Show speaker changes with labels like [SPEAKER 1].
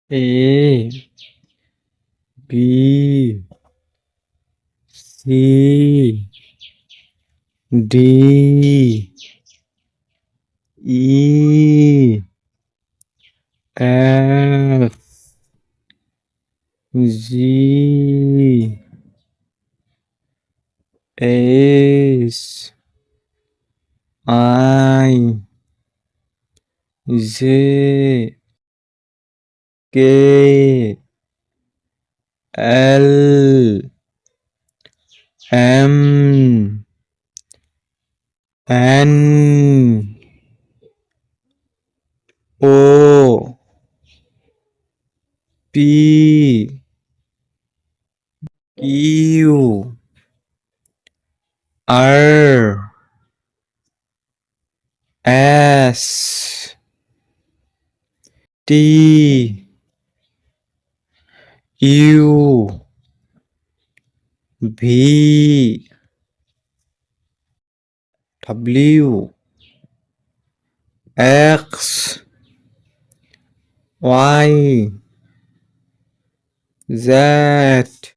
[SPEAKER 1] A B C D E F G H I J K L M N O P Q R S T U V W X Y Z